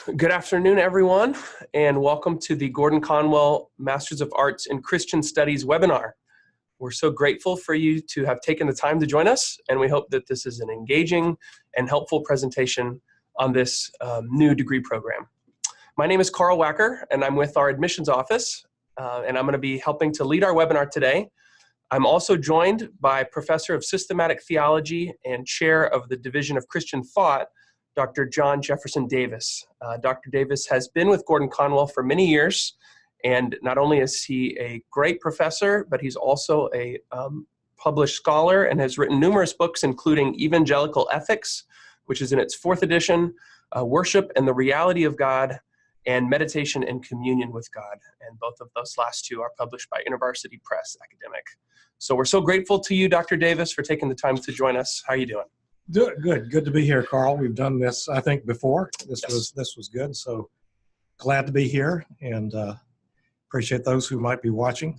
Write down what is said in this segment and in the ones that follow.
Good afternoon, everyone, and welcome to the Gordon-Conwell Masters of Arts in Christian Studies webinar. We're so grateful for you to have taken the time to join us, and we hope that this is an engaging and helpful presentation on this new degree program. My name is Carl Wacker, and I'm with our admissions office, and I'm going to be helping to lead our webinar today. I'm also joined by Professor of Systematic Theology and Chair of the Division of Christian Thought, Dr. John Jefferson Davis. Dr. Davis has been with Gordon-Conwell for many years, and not only is he a great professor, but he's also a published scholar and has written numerous books, including Evangelical Ethics, which is in its 4th edition, Worship and the Reality of God, and Meditation and Communion with God. And both of those last two are published by InterVarsity Press Academic. So we're so grateful to you, Dr. Davis, for taking the time to join us. How are you doing? Good to be here, Carl. We've done this, I think, before. This was good. So glad to be here, and appreciate those who might be watching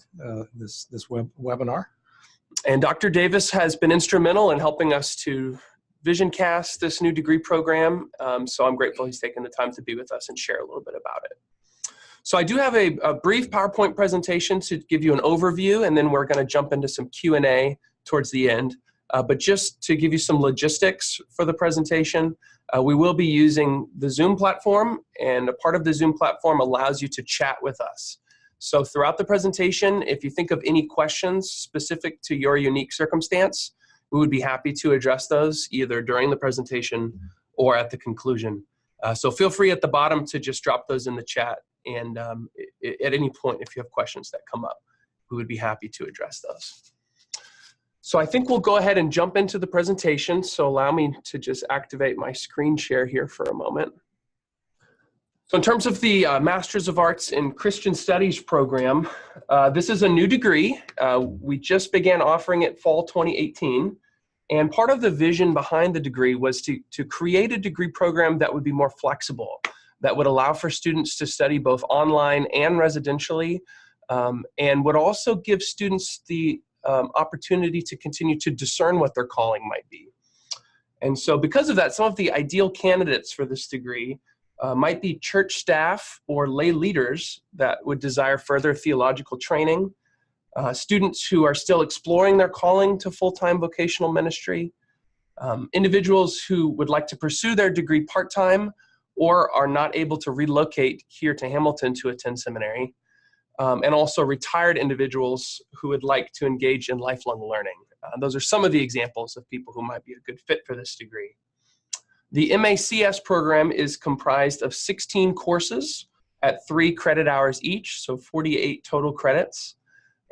this webinar. And Dr. Davis has been instrumental in helping us to vision cast this new degree program. So I'm grateful he's taken the time to be with us and share a little bit about it. So I do have a brief PowerPoint presentation to give you an overview, and then we're going to jump into some Q&A towards the end. But just to give you some logistics for the presentation, we will be using the Zoom platform, and a part of the Zoom platform allows you to chat with us. So throughout the presentation, if you think of any questions specific to your unique circumstance, we would be happy to address those either during the presentation or at the conclusion. So feel free at the bottom to just drop those in the chat, and at any point if you have questions that come up, we would be happy to address those. So I think we'll go ahead and jump into the presentation. So allow me to just activate my screen share here for a moment. So in terms of the Masters of Arts in Christian Studies program, this is a new degree. We just began offering it fall 2018. And part of the vision behind the degree was to create a degree program that would be more flexible, that would allow for students to study both online and residentially, and would also give students the opportunity to continue to discern what their calling might be. And so because of that, some of the ideal candidates for this degree might be church staff or lay leaders that would desire further theological training, students who are still exploring their calling to full-time vocational ministry, individuals who would like to pursue their degree part-time or are not able to relocate here to Hamilton to attend seminary, and also retired individuals who would like to engage in lifelong learning. Those are some of the examples of people who might be a good fit for this degree. The MACS program is comprised of 16 courses at 3 credit hours each, so 48 total credits.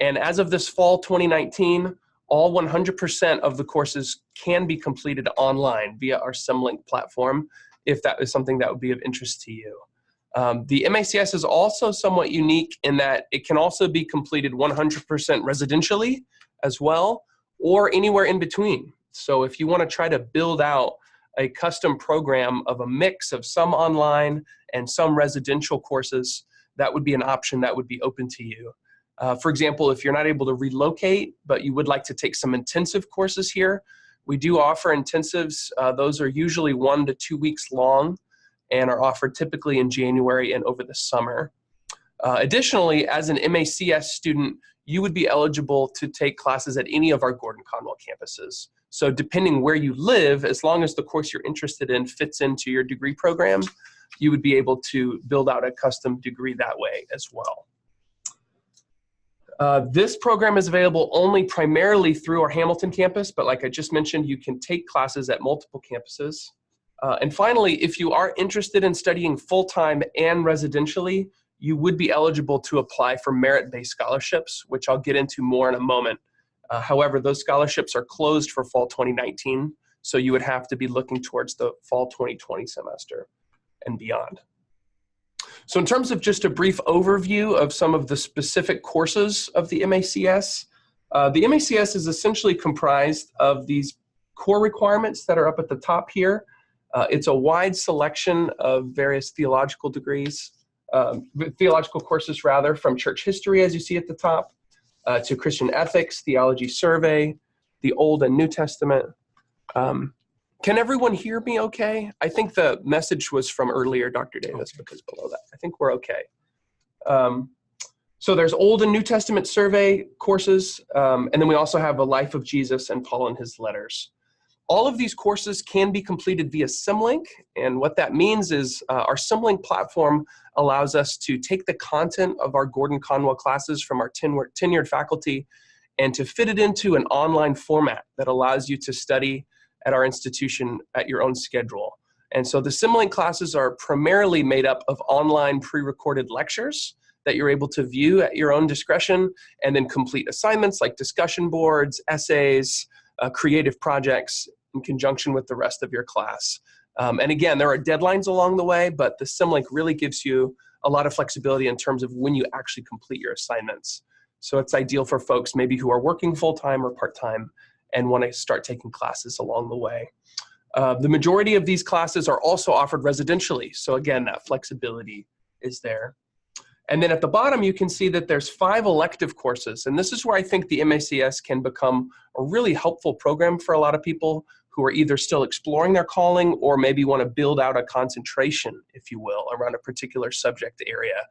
And as of this fall 2019, all 100% of the courses can be completed online via our SimLink platform, if that is something that would be of interest to you. The MACS is also somewhat unique in that it can also be completed 100% residentially as well, or anywhere in between. So if you want to try to build out a custom program of a mix of some online and some residential courses, that would be an option that would be open to you. For example, if you're not able to relocate, but you would like to take some intensive courses here, we do offer intensives. Those are usually 1 to 2 weeks long, and are offered typically in January and over the summer. Additionally, as an MACS student, you would be eligible to take classes at any of our Gordon-Conwell campuses. So depending where you live, as long as the course you're interested in fits into your degree program, you would be able to build out a custom degree that way as well. This program is available only primarily through our Hamilton campus, but like I just mentioned, you can take classes at multiple campuses. And finally, if you are interested in studying full-time and residentially, you would be eligible to apply for merit-based scholarships, which I'll get into more in a moment. However, those scholarships are closed for fall 2019, so you would have to be looking towards the fall 2020 semester and beyond. So in terms of just a brief overview of some of the specific courses of the MACS is essentially comprised of these core requirements that are up at the top here. It's a wide selection of various theological degrees, theological courses rather, from church history, as you see at the top, to Christian ethics, theology survey, the Old and New Testament, Can everyone hear me okay? I think the message was from earlier, Dr. Davis, because below that, I think we're okay. So there's Old and New Testament survey courses, and then we also have a Life of Jesus and Paul and his letters. All of these courses can be completed via Simlink, and what that means is our Simlink platform allows us to take the content of our Gordon-Conwell classes from our tenured faculty and to fit it into an online format that allows you to study at our institution at your own schedule. And so the Simlink classes are primarily made up of online pre-recorded lectures that you're able to view at your own discretion, and then complete assignments like discussion boards, essays, creative projects in conjunction with the rest of your class. And again, there are deadlines along the way, but the Simlink really gives you a lot of flexibility in terms of when you actually complete your assignments. So it's ideal for folks maybe who are working full-time or part-time and want to start taking classes along the way. The majority of these classes are also offered residentially. So again, that flexibility is there. And then at the bottom, you can see that there's 5 elective courses. And this is where I think the MACS can become a really helpful program for a lot of people who are either still exploring their calling or maybe want to build out a concentration, if you will, around a particular subject area.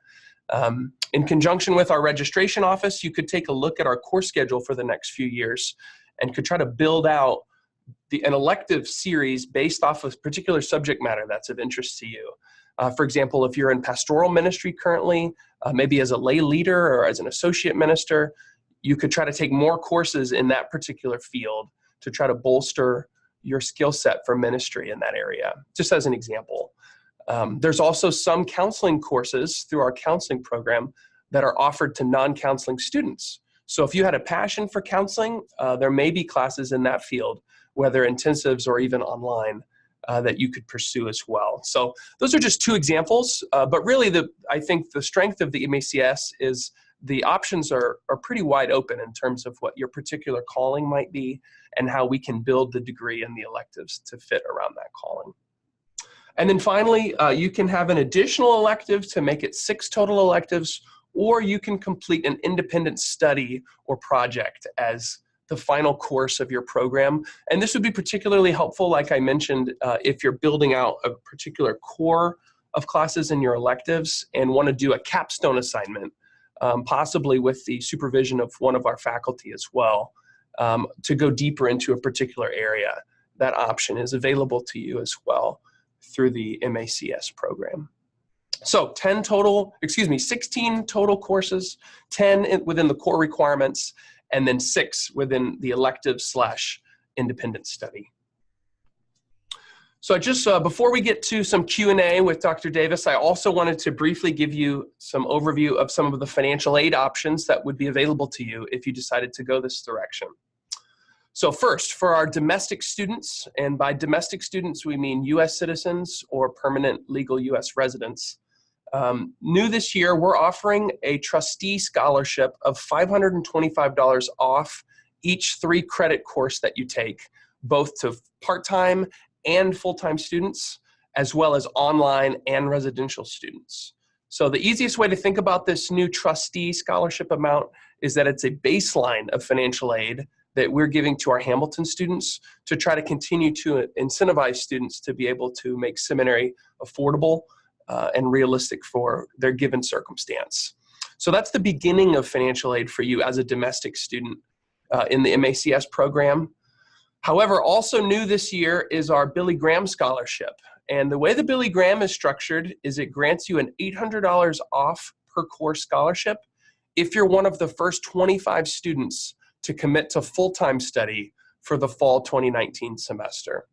In conjunction with our registration office, you could take a look at our course schedule for the next few years and could try to build out an elective series based off of particular subject matter that's of interest to you. For example, if you're in pastoral ministry currently, maybe as a lay leader or as an associate minister, you could try to take more courses in that particular field to try to bolster your skill set for ministry in that area, just as an example. There's also some counseling courses through our counseling program that are offered to non-counseling students. So if you had a passion for counseling, there may be classes in that field, whether intensives or even online, that you could pursue as well. So those are just 2 examples, but really I think the strength of the MACS is the options are pretty wide open in terms of what your particular calling might be and how we can build the degree and the electives to fit around that calling. And then finally, you can have an additional elective to make it 6 total electives, or you can complete an independent study or project as the final course of your program. And this would be particularly helpful, like I mentioned, if you're building out a particular core of classes in your electives and want to do a capstone assignment, possibly with the supervision of one of our faculty as well, to go deeper into a particular area. That option is available to you as well through the MACS program. So 16 total courses, 10 within the core requirements, and then 6 within the elective/independent study. So just before we get to some Q&A with Dr. Davis, I also wanted to briefly give you some overview of some of the financial aid options that would be available to you if you decided to go this direction. So first, for our domestic students, and by domestic students we mean U.S. citizens or permanent legal U.S. residents, new this year, we're offering a trustee scholarship of $525 off each 3-credit course that you take, both to part-time and full-time students, as well as online and residential students. So the easiest way to think about this new trustee scholarship amount is that it's a baseline of financial aid that we're giving to our Hamilton students to try to continue to incentivize students to be able to make seminary affordable and realistic for their given circumstance. So that's the beginning of financial aid for you as a domestic student in the MACS program. However, also new this year is our Billy Graham Scholarship. And the way the Billy Graham is structured is it grants you an $800 off per course scholarship if you're one of the first 25 students to commit to full-time study for the fall 2019 semester.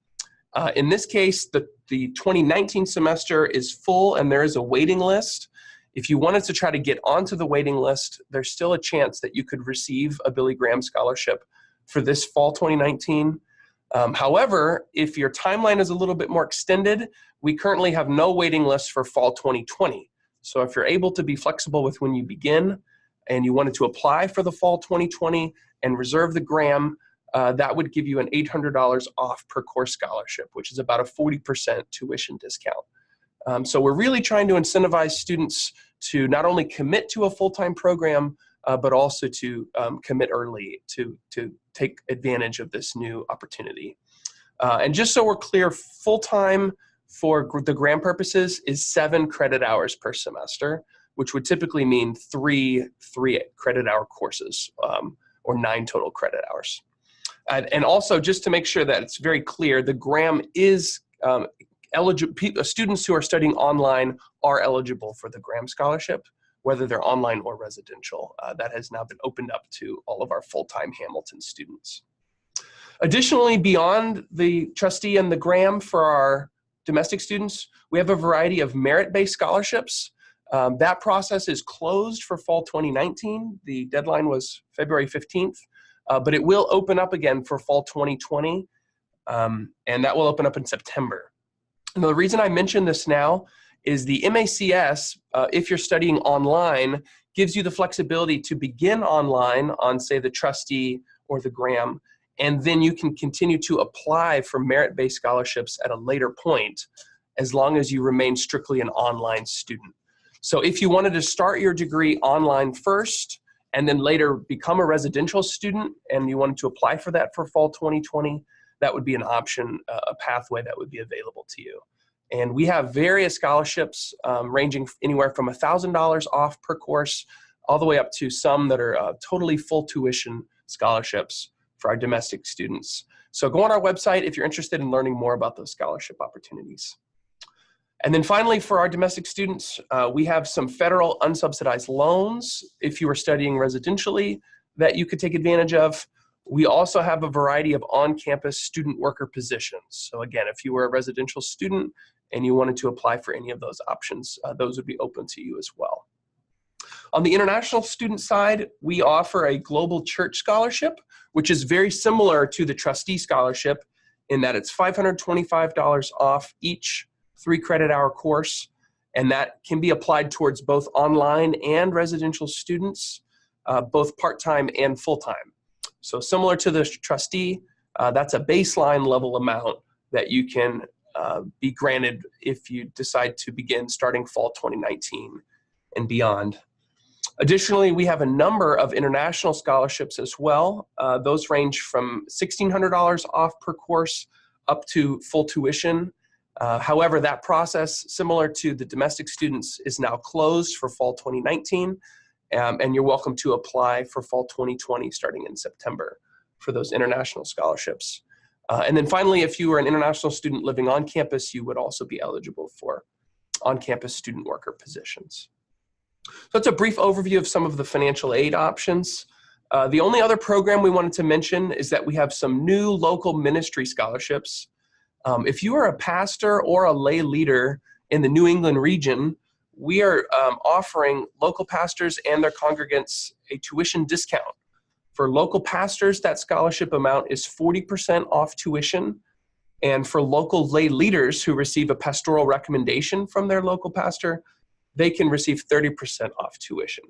In this case, the 2019 semester is full and there is a waiting list. If you wanted to try to get onto the waiting list, there's still a chance that you could receive a Billy Graham Scholarship for this fall 2019. However, if your timeline is a little bit more extended, we currently have no waiting list for fall 2020. So if you're able to be flexible with when you begin and you wanted to apply for the fall 2020 and reserve the Graham, that would give you an $800 off per course scholarship, which is about a 40% tuition discount. So we're really trying to incentivize students to not only commit to a full-time program, but also to commit early to take advantage of this new opportunity. And just so we're clear, full-time for the grant purposes is 7 credit hours per semester, which would typically mean three credit hour courses, or 9 total credit hours. And also, just to make sure that it's very clear, the GRAM is eligible. Students who are studying online are eligible for the GRAM scholarship, whether they're online or residential. That has now been opened up to all of our full-time Hamilton students. Additionally, beyond the trustee and the GRAM for our domestic students, we have a variety of merit-based scholarships. That process is closed for fall 2019. The deadline was February 15th, but it will open up again for fall 2020, and that will open up in September. And the reason I mention this now is the MACS, if you're studying online, gives you the flexibility to begin online on, say, the trustee or the GRAM, and then you can continue to apply for merit-based scholarships at a later point, as long as you remain strictly an online student. So if you wanted to start your degree online first, and then later become a residential student, and you wanted to apply for that for fall 2020, that would be an option, a pathway that would be available to you. And we have various scholarships ranging anywhere from $1,000 off per course, all the way up to some that are totally full tuition scholarships for our domestic students. So go on our website if you're interested in learning more about those scholarship opportunities. And then finally, for our domestic students, we have some federal unsubsidized loans if you are studying residentially that you could take advantage of. We also have a variety of on-campus student worker positions. So again, if you were a residential student and you wanted to apply for any of those options, those would be open to you as well. On the international student side, we offer a global church scholarship, which is very similar to the trustee scholarship in that it's $525 off each 3 credit hour course, and that can be applied towards both online and residential students, both part-time and full-time. So similar to the trustee, that's a baseline level amount that you can be granted if you decide to begin starting fall 2019 and beyond. Additionally, we have a number of international scholarships as well. Those range from $1,600 off per course up to full tuition. However, that process, similar to the domestic students, is now closed for fall 2019, and you're welcome to apply for fall 2020 starting in September for those international scholarships. And then finally, if you are an international student living on campus, you would also be eligible for on-campus student worker positions. So that's a brief overview of some of the financial aid options. The only other program we wanted to mention is that we have some new local ministry scholarships. If you are a pastor or a lay leader in the New England region, we are offering local pastors and their congregants a tuition discount. For local pastors, that scholarship amount is 40% off tuition. And for local lay leaders who receive a pastoral recommendation from their local pastor, they can receive 30% off tuition.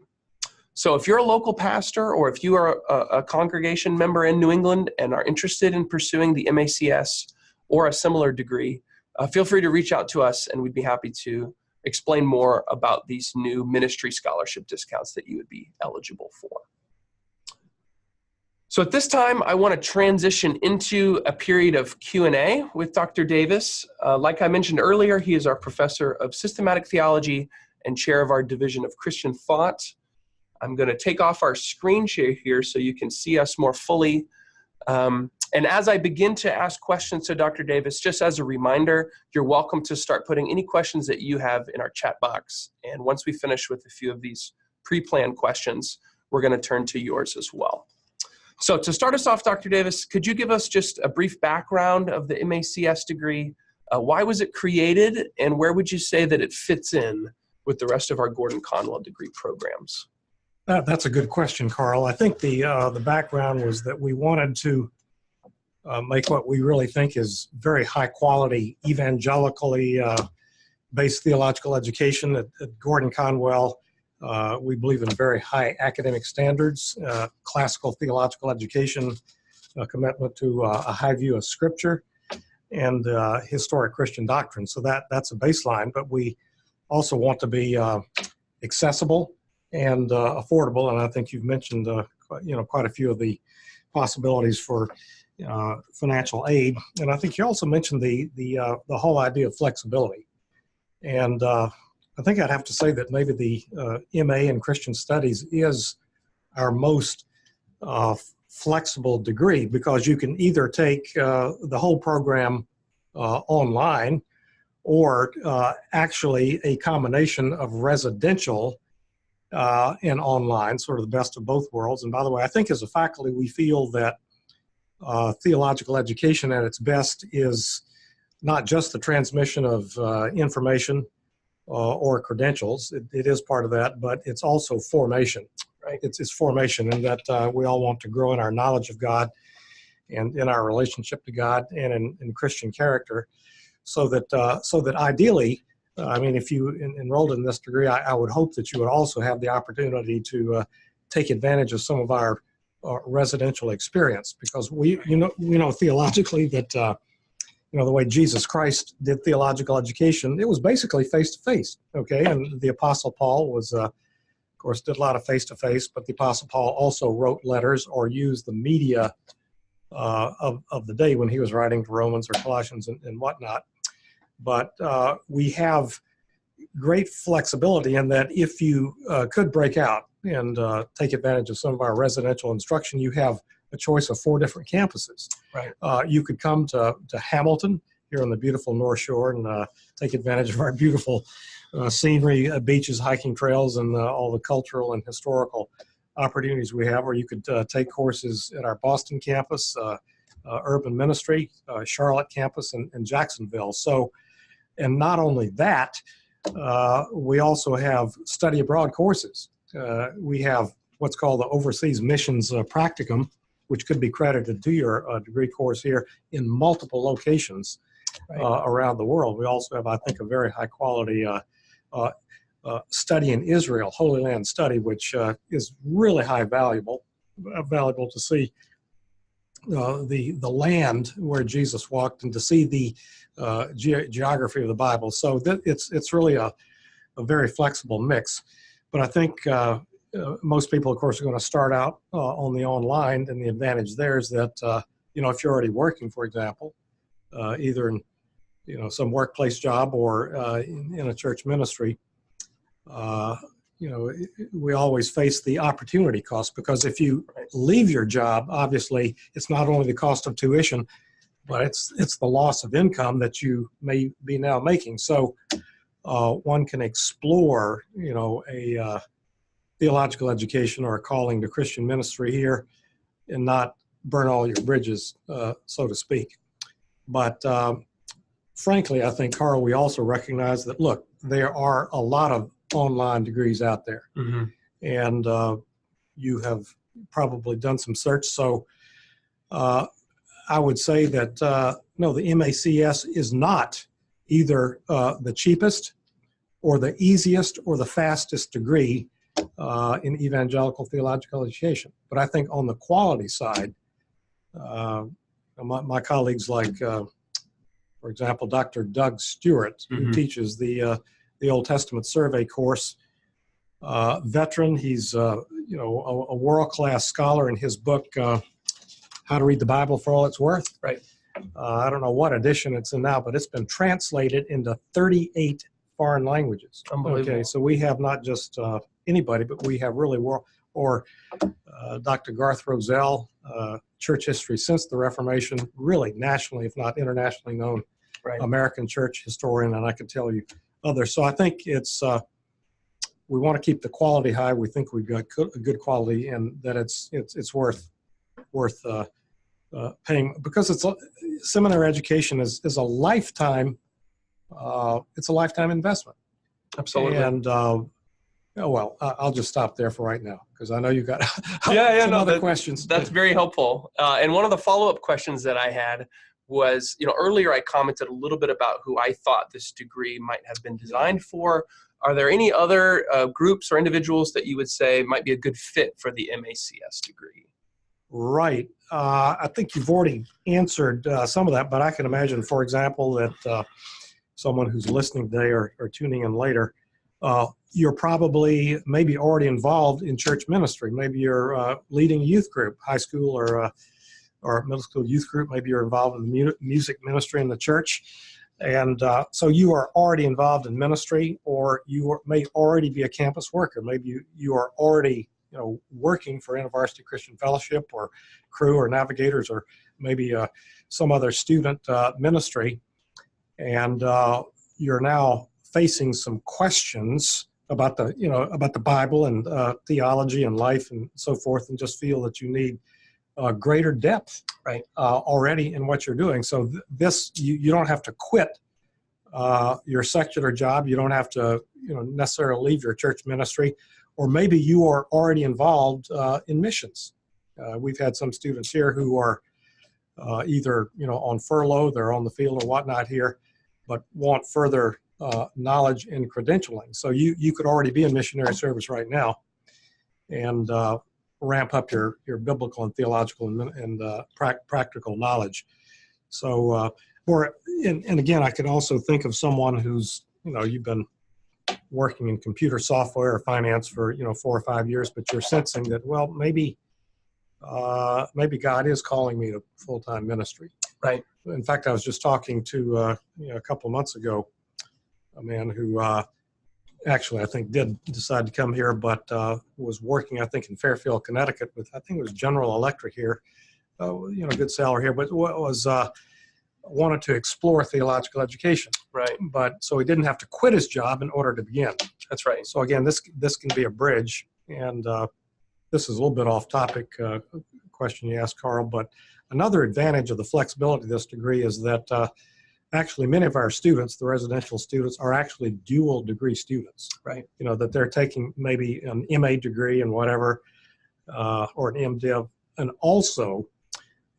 So if you're a local pastor or if you are a congregation member in New England and are interested in pursuing the MACS or a similar degree, feel free to reach out to us and we'd be happy to explain more about these new ministry scholarship discounts that you would be eligible for. So at this time, I want to transition into a period of Q&A with Dr. Davis. Like I mentioned earlier, he is our professor of systematic theology and chair of our division of Christian thought. I'm going to take off our screen share here so you can see us more fully. And as I begin to ask questions to Dr. Davis, just as a reminder, you're welcome to start putting any questions that you have in our chat box. And once we finish with a few of these pre-planned questions, we're going to turn to yours as well. So to start us off, Dr. Davis, could you give us just a brief background of the MACS degree? Why was it created, and where would you say that it fits in with the rest of our Gordon-Conwell degree programs? That's a good question, Carl. I think the background was that we wanted to make what we really think is very high quality, evangelically based theological education at Gordon-Conwell. We believe in very high academic standards, classical theological education, a commitment to a high view of Scripture, and historic Christian doctrine. So that's a baseline, but we also want to be accessible and affordable. And I think you've mentioned quite a few of the possibilities for financial aid. And I think you also mentioned the whole idea of flexibility. And I think I'd have to say that maybe the MA in Christian Studies is our most flexible degree, because you can either take the whole program online, or actually a combination of residential and online, sort of the best of both worlds. And by the way, I think as a faculty, we feel that theological education at its best is not just the transmission of information or credentials. It is part of that, but it's also formation. Right? It's formation, in that we all want to grow in our knowledge of God and in our relationship to God and in Christian character, so that ideally, I mean, if you enrolled in this degree, I would hope that you would also have the opportunity to take advantage of some of our residential experience, because we know theologically that the way Jesus Christ did theological education, it was basically face-to-face, okay? And the Apostle Paul was, of course, did a lot of face-to-face, but the Apostle Paul also wrote letters or used the media of the day when he was writing to Romans or Colossians and whatnot. But we have great flexibility in that if you could break out and take advantage of some of our residential instruction, you have a choice of 4 different campuses. Right. You could come to Hamilton here on the beautiful North Shore and take advantage of our beautiful scenery, beaches, hiking trails, and all the cultural and historical opportunities we have. Or you could take courses at our Boston campus, urban ministry, Charlotte campus, and Jacksonville. So, and not only that, we also have study abroad courses. We have what's called the Overseas Missions Practicum, which could be credited to your degree course here in multiple locations around the world. We also have, I think, a very high quality study in Israel, Holy Land study, which is really valuable to see the land where Jesus walked and to see the geography of the Bible. So it's really a very flexible mix. But I think most people, of course, are going to start out on the online, and the advantage there is that, if you're already working, for example, either in, some workplace job or in a church ministry, we always face the opportunity cost, because if you leave your job, obviously, it's not only the cost of tuition, but it's the loss of income that you may be now making. So one can explore, a theological education or a calling to Christian ministry here and not burn all your bridges, so to speak. But frankly, I think, Carl, we also recognize that, look, there are a lot of online degrees out there. Mm-hmm. And you have probably done some search. So I would say that, no, the MACS is not either the cheapest or the easiest or the fastest degree in evangelical theological education. But I think on the quality side, my colleagues like, for example, Dr. Doug Stewart, mm-hmm. who teaches the Old Testament survey course, veteran. He's a world-class scholar in his book, How to Read the Bible for All It's Worth. Right. I don't know what edition it's in now, but it's been translated into 38 foreign languages. Unbelievable. Okay, so we have not just anybody, but we have really Dr. Garth Roselle, church history since the Reformation, really nationally, if not internationally known, American church historian, and I could tell you others. So I think it's we want to keep the quality high. We think we've got good quality, and that it's worth paying, because seminary education is a lifetime. It's a lifetime investment. Absolutely. And I'll just stop there for right now, because I know you got some other questions. That's very helpful. And one of the follow-up questions that I had was, earlier I commented a little bit about who I thought this degree might have been designed for. Are there any other groups or individuals that you would say might be a good fit for the MACS degree? Right. I think you've already answered some of that, but I can imagine, for example, that someone who's listening today or tuning in later, you're probably maybe already involved in church ministry. Maybe you're leading a youth group, high school or or middle school youth group. Maybe you're involved in the music ministry in the church. And so you are already involved in ministry, or may already be a campus worker. Maybe you are already working for InterVarsity Christian Fellowship or Crew or Navigators, or maybe some other student ministry. And you're now facing some questions about the Bible and theology and life and so forth, and just feel that you need greater depth already in what you're doing. So this, you don't have to quit your secular job. You don't have to necessarily leave your church ministry, or maybe you are already involved in missions. We've had some students here who are either on furlough, they're on the field or whatnot here, but want further knowledge and credentialing. So you could already be in missionary service right now, and ramp up your biblical and theological and practical knowledge. So, and again, I could also think of someone who's, you've been working in computer software or finance for, 4 or 5 years, but you're sensing that, well, maybe God is calling me to full-time ministry. Right. In fact, I was just talking to, a couple of months ago, a man who, actually, I think did decide to come here, but was working, I think, in Fairfield, Connecticut with, I think it was General Electric here, good salary here, but wanted to explore theological education. Right. But so he didn't have to quit his job in order to begin. That's right. So again, this can be a bridge, and this is a little bit off topic question you asked, Carl, but another advantage of the flexibility of this degree is that actually, many of our students, the residential students, are actually dual degree students. Right. That they're taking maybe an MA degree in whatever, or an MDiv, and also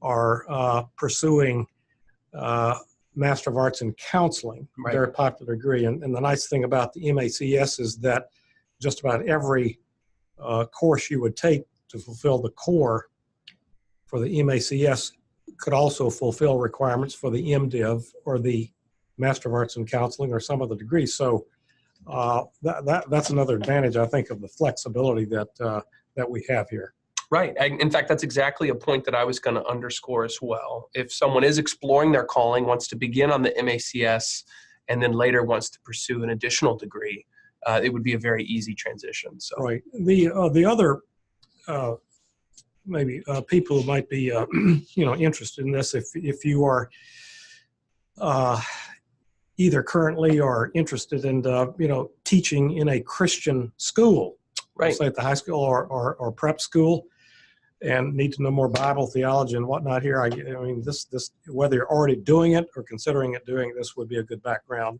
are pursuing Master of Arts in Counseling, Right. Very popular degree. And the nice thing about the MACS is that just about every course you would take to fulfill the core for the MACS could also fulfill requirements for the MDiv or the Master of Arts in Counseling or some other degree. So that's another advantage, I think, of the flexibility that we have here. Right. In fact, that's exactly a point that I was going to underscore as well. If someone is exploring their calling, wants to begin on the MACS, and then later wants to pursue an additional degree, it would be a very easy transition. So. Right. The other maybe people who might be interested in this, if you are either currently or interested in teaching in a Christian school, right, say at the high school or prep school, and need to know more Bible theology and whatnot here. I mean, this whether you're already doing it or considering doing this would be a good background.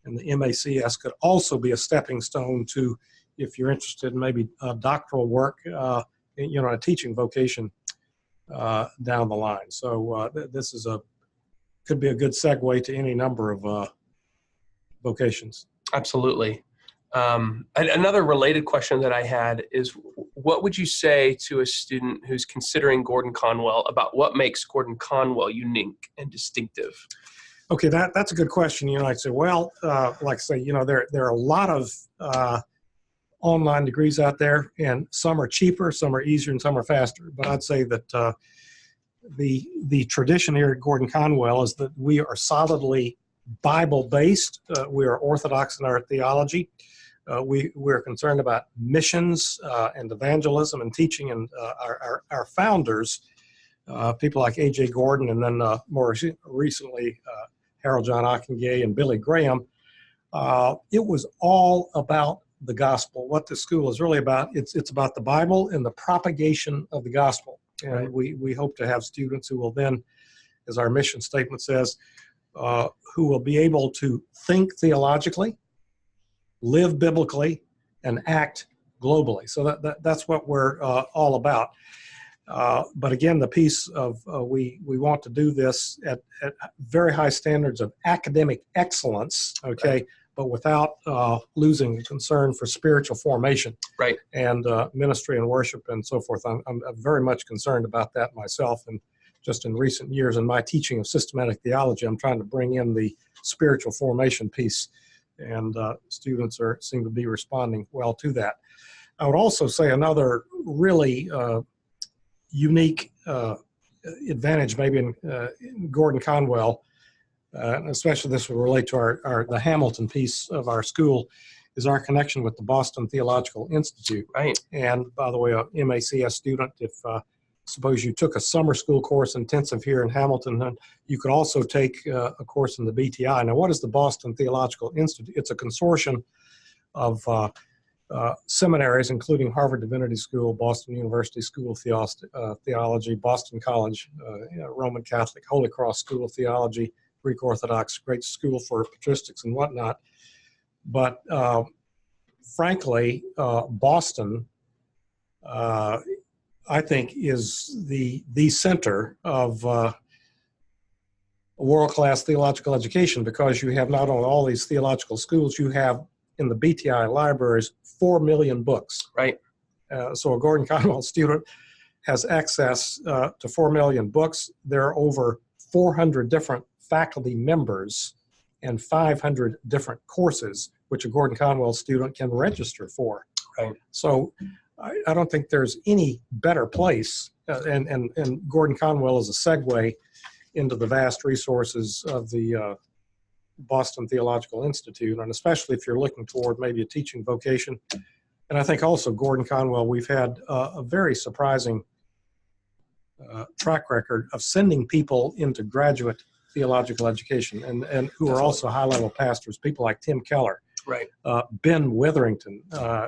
And the MACS could also be a stepping stone to, if you're interested in maybe doctoral work, a teaching vocation down the line. So this is could be a good segue to any number of vocations. Absolutely. Another related question that I had is, what would you say to a student who's considering Gordon-Conwell about what makes Gordon-Conwell unique and distinctive? Okay, that's a good question. I'd say, well, like I say, there are a lot of online degrees out there, and some are cheaper, some are easier, and some are faster. But I'd say that the tradition here at Gordon-Conwell is that we are solidly Bible-based. We are orthodox in our theology. We're concerned about missions and evangelism and teaching, and our founders, people like A.J. Gordon, and then more recently Harold John Ockenga and Billy Graham. It was all about the gospel. What the school is really about, it's about the Bible and the propagation of the gospel. And right, we hope to have students who will then, as our mission statement says, who will be able to think theologically, live biblically, and act globally. So that's what we're all about. But again, the piece of we want to do this at very high standards of academic excellence, okay, right, but without losing concern for spiritual formation, right, and ministry and worship and so forth. I'm very much concerned about that myself, and just in recent years in my teaching of systematic theology, I'm trying to bring in the spiritual formation piece, and students seem to be responding well to that. I would also say another really unique advantage maybe in Gordon-Conwell, especially this will relate to the Hamilton piece of our school, is our connection with the Boston Theological Institute. Right. And by the way, a MACS student, if suppose you took a summer school course intensive here in Hamilton, then you could also take a course in the BTI. Now, what is the Boston Theological Institute? It's a consortium of seminaries, including Harvard Divinity School, Boston University School of Theology, Boston College, Roman Catholic, Holy Cross School of Theology, Greek Orthodox, great school for patristics and whatnot. But frankly, Boston, I think, is the center of a world-class theological education, because you have not only all these theological schools, you have in the BTI libraries 4 million books. Right. So a Gordon-Conwell student has access to 4 million books. There are over 400 different faculty members and 500 different courses which a Gordon-Conwell student can register for. Right. So I don't think there's any better place, and Gordon-Conwell is a segue into the vast resources of the Boston Theological Institute, and especially if you're looking toward maybe a teaching vocation. And I think also Gordon-Conwell, we've had a very surprising track record of sending people into graduate theological education, and who are also high-level pastors, people like Tim Keller, Right. Ben Witherington.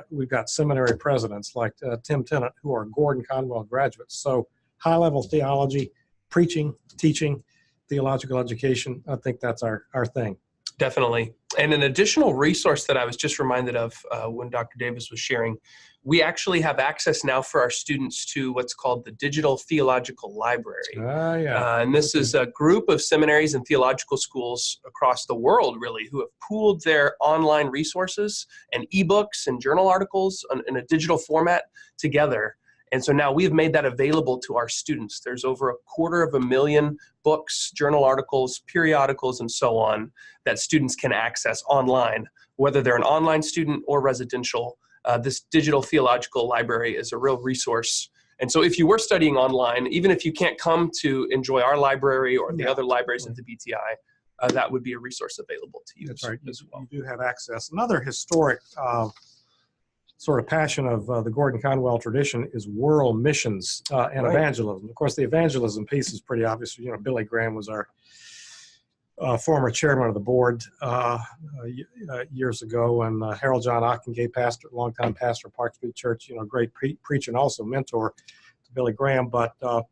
We've got seminary presidents like Tim Tennant, who are Gordon-Conwell graduates. So high-level theology, preaching, teaching, theological education, I think that's our thing. Definitely. And an additional resource that I was just reminded of when Dr. Davis was sharing, we actually have access now for our students to what's called the Digital Theological Library. Yeah. And this is a group of seminaries and theological schools across the world, really, who have pooled their online resources and ebooks and journal articles in a digital format together. And so now we have made that available to our students. There's over 250,000 books, journal articles, periodicals, and so on that students can access online, whether they're an online student or residential. This Digital Theological Library is a real resource. And so if you were studying online, even if you can't come to enjoy our library or the other libraries at the BTI, that would be a resource available to you. That's right. As well. You do have access. Another historic sort of passion of the Gordon-Conwell tradition is world missions and evangelism. Of course, the evangelism piece is pretty obvious. You know, Billy Graham was our former chairman of the board years ago, and Harold John Ockengay, longtime pastor of Park Street Church, great preacher and also mentor to Billy Graham. But the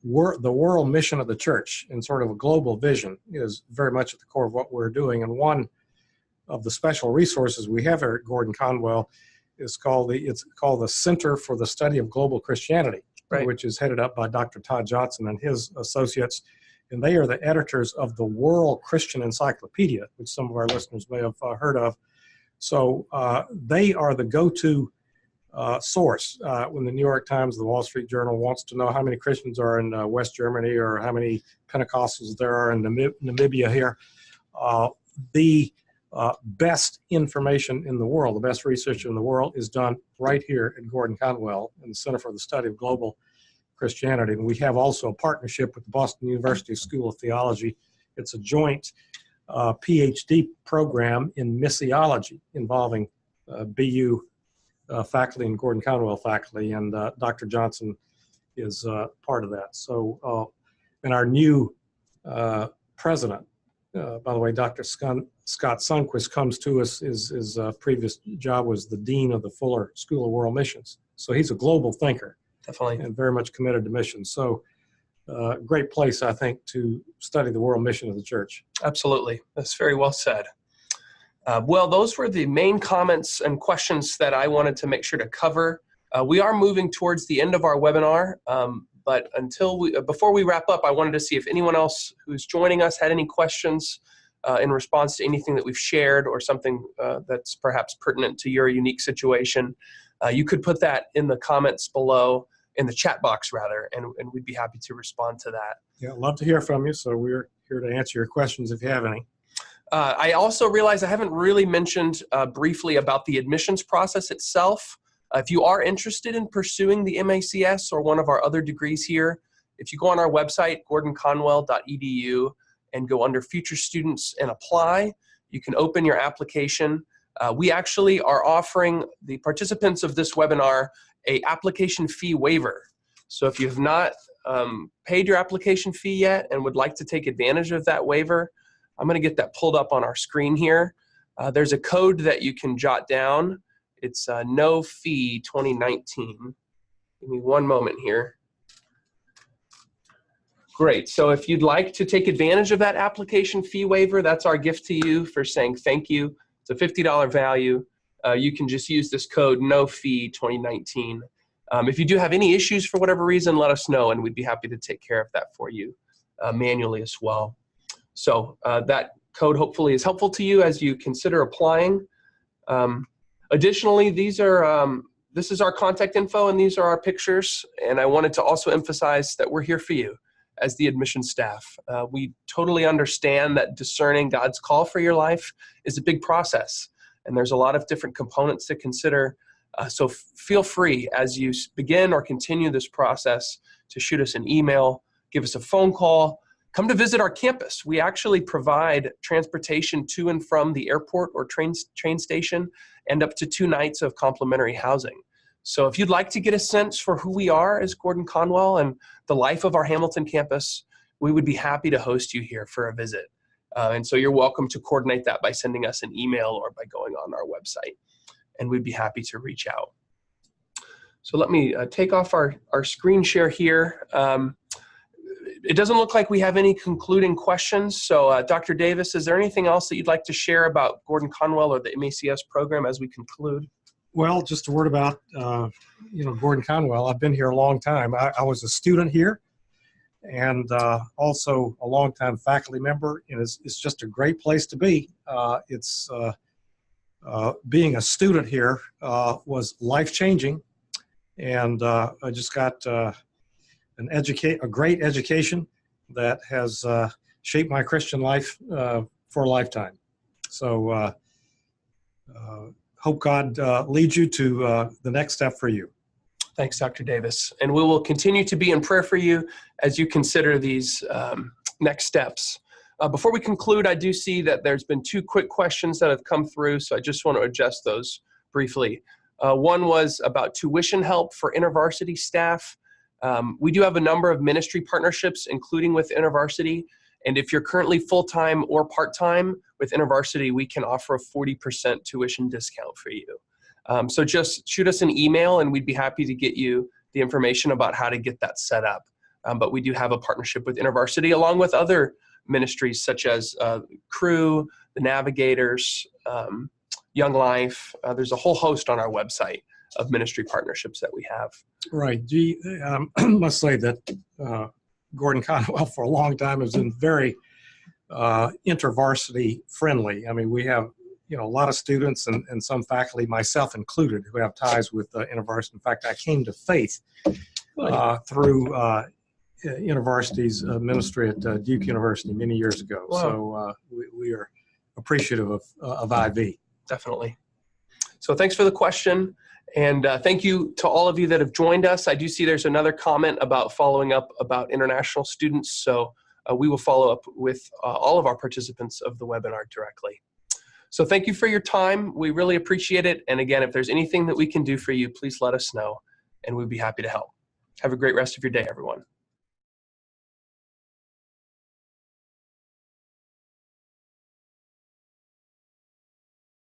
world mission of the church and sort of a global vision is very much at the core of what we're doing. And one of the special resources we have here at Gordon-Conwell is called the Center for the Study of Global Christianity, which is headed up by Dr. Todd Johnson and his associates. And they are the editors of the World Christian Encyclopedia, which some of our listeners may have heard of. So they are the go-to source when the New York Times, the Wall Street Journal wants to know how many Christians are in West Germany or how many Pentecostals there are in Namibia here. The best information in the world, the best research in the world is done right here at Gordon-Conwell in the Center for the Study of Global Christianity. And we have also a partnership with the Boston University School of Theology. It's a joint PhD program in missiology involving BU faculty and Gordon-Conwell faculty, and Dr. Johnson is part of that. So, and our new president, by the way, Dr. Scott Sundquist comes to us. His previous job was the dean of the Fuller School of World Missions. So he's a global thinker. Definitely. And very much committed to missions. So great place, I think, to study the world mission of the church. Absolutely. That's very well said. Well, those were the main comments and questions that I wanted to make sure to cover. We are moving towards the end of our webinar, but before we wrap up, I wanted to see if anyone else who's joining us had any questions in response to anything that we've shared or something that's perhaps pertinent to your unique situation. You could put that in the comments below, in the chat box rather, and we'd be happy to respond to that. Yeah, I'd love to hear from you, so we're here to answer your questions if you have any. I also realize I haven't really mentioned briefly about the admissions process itself. If you are interested in pursuing the MACS or one of our other degrees here If you go on our website, gordonconwell.edu, and go under Future Students and apply, you can open your application. We actually are offering the participants of this webinar a application fee waiver. So if you have not paid your application fee yet and would like to take advantage of that waiver, I'm going to get that pulled up on our screen here. There's a code that you can jot down. It's no fee 2019. Give me one moment here. Great. So if you'd like to take advantage of that application fee waiver, that's our gift to you for saying thank you. It's a $50 value. You can just use this code no fee 2019. If you do have any issues for whatever reason, let us know, and we'd be happy to take care of that for you manually as well. So that code hopefully is helpful to you as you consider applying. Additionally, this is our contact info and these are our pictures, and I wanted to also emphasize that we're here for you as the admissions staff. We totally understand that discerning God's call for your life is a big process, and there's a lot of different components to consider. So feel free as you begin or continue this process to shoot us an email, give us a phone call, come to visit our campus. We actually provide transportation to and from the airport or train station and up to 2 nights of complimentary housing. So if you'd like to get a sense for who we are as Gordon-Conwell and the life of our Hamilton campus, we would be happy to host you here for a visit. And so you're welcome to coordinate that by sending us an email or by going on our website, and we'd be happy to reach out. So let me take off our screen share here. It doesn't look like we have any concluding questions. So Dr. Davis, is there anything else that you'd like to share about Gordon-Conwell or the MACS program as we conclude? Well, just a word about, Gordon-Conwell. I've been here a long time. I was a student here and also a longtime faculty member, and it's just a great place to be. Being a student here was life-changing, and I just got a great education that has shaped my Christian life for a lifetime. So hope God leads you to the next step for you. Thanks, Dr. Davis. And we will continue to be in prayer for you as you consider these next steps. Before we conclude, I do see that there's been 2 quick questions that have come through, so I just want to address those briefly. One was about tuition help for InterVarsity staff. We do have a number of ministry partnerships, including with InterVarsity, and if you're currently full-time or part-time with InterVarsity, we can offer a 40% tuition discount for you. So just shoot us an email, and we'd be happy to get you the information about how to get that set up. But we do have a partnership with InterVarsity, along with other ministries such as Crew, the Navigators, Young Life. There's a whole host on our website of ministry partnerships that we have. Right. I must say that Gordon-Conwell for a long time has been very InterVarsity friendly. I mean, we have a lot of students and some faculty, myself included, who have ties with InterVarsity. In fact, I came to faith through InterVarsity's ministry at Duke University many years ago. Wow. So we are appreciative of IV. Definitely. So thanks for the question. And thank you to all of you that have joined us. I do see there's another comment about following up about international students. So we will follow up with all of our participants of the webinar directly. So thank you for your time. We really appreciate it. And again, if there's anything that we can do for you, please let us know, and we'd be happy to help. Have a great rest of your day, everyone.